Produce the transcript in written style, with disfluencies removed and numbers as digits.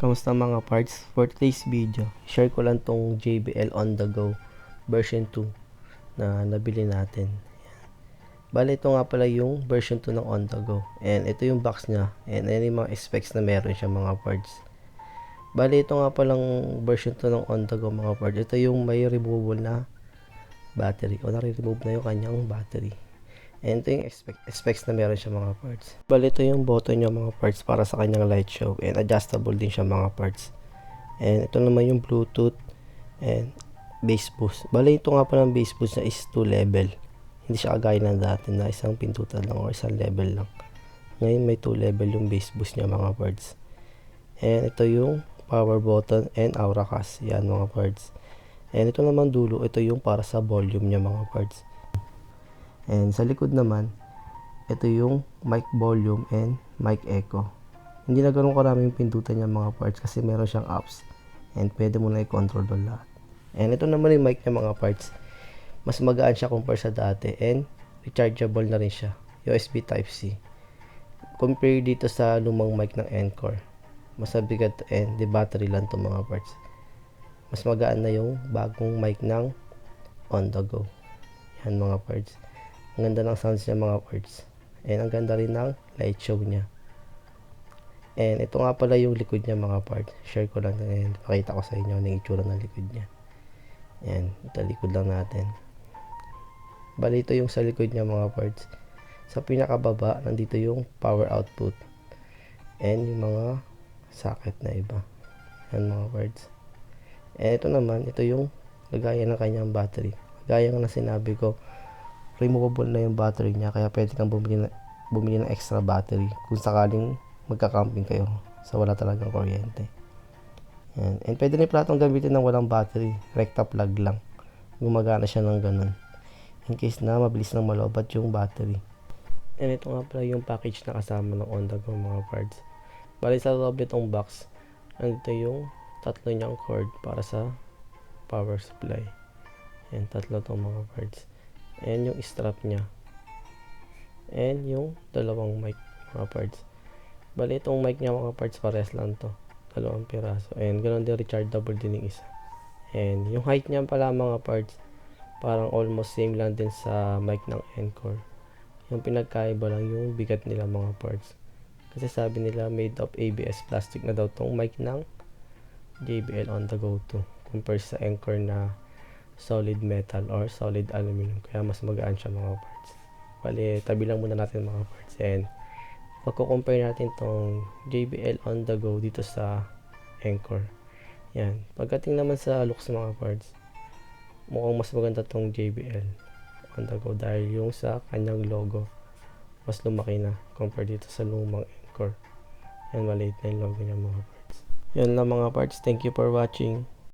Kamusta mga parts? For today's video, share ko lang tong JBL On The Go version 2 na nabili natin. Bale, ito nga pala yung version 2 ng On The Go. And ito yung box niya. And ano yung mga specs na meron siya mga parts. Bale, ito nga palang version 2 ng On The Go mga parts. Ito yung may removable na battery. O nare-remove na yung kanyang battery. And ito yung specs na meron siya mga parts. Bali, ito yung button niya mga parts para sa kanyang light show. And adjustable din siya mga parts. And ito naman yung Bluetooth and bass boost. Bali, ito nga pala ng bass boost na is 2 level. Hindi siya kagaya ng dati na isang pindutan lang o isang level lang. Ngayon may 2 level yung bass boost niya mga parts. And ito yung power button and aura cast. Yan mga parts. And ito naman dulo, ito yung para sa volume niya mga parts. And sa likod naman, ito yung mic volume and mic echo. Hindi na ganoon karami yung pindutan niya mga parts kasi meron siyang apps. And pwede mo na i-control doon lahat. And ito naman yung mic niya mga parts. Mas magaan siya compare sa dati and rechargeable na rin siya. USB Type-C. Compare dito sa lumang mic ng Encore. Mas mabigat and the battery lang to mga parts. Mas magaan na yung bagong mic ng On The Go. Yan mga parts. Ang ganda ng sounds niya mga parts. And ang ganda rin ng light show niya. And ito nga pala yung likod niya mga parts. Share ko lang and pakita ko sa inyo ang itsura ng likod niya. Yan, ito likod lang natin. Bali ito yung sa likod niya mga parts. Sa pinakababa, nandito yung power output. And yung mga socket na iba. Yan mga parts. And ito naman, ito yung lagayan ng kanyang battery. Gaya nga na sinabi ko, removable na yung battery niya kaya pwede kang bumili ng extra battery kung sakaling magka-camping kayo sa wala talagang kuryente. Yan. And pwede rin pala itong gamitin ng walang battery, recta plug lang. Gumagana siya ng ganun in case na mabilis nang malobat yung battery. And ito nga pala yung package na kasama ng On The Go mga parts. Bali sa loob nitong box, nandito yung tatlo niyang cord para sa power supply. Yan, tatlo itong mga parts. And yung strap niya. And yung dalawang mic mga parts. Bali itong mic niya mga parts pares lang to. Dalawang piraso. And ganoon din rechargeable din yung isa. And yung height niya pala mga parts parang almost same lang din sa mic ng Encore. Yung pinagkaiba lang yung bigat nila mga parts. Kasi sabi nila made of ABS plastic na daw tong mic ng JBL On The Go 2 compared sa Encore na solid metal or solid aluminum, kaya mas magaan siya mga parts. Bali, tabi lang muna natin mga parts and pagko-compare natin tong JBL On The Go dito sa Encore. Yan, pagdating naman sa looks mga parts, mukhang mas maganda tong JBL On The Go dahil yung sa kanyang logo mas lumaki na compare dito sa lumang Encore. Yan, maliit na yung logo niya mga parts. Yan lang mga parts, thank you for watching.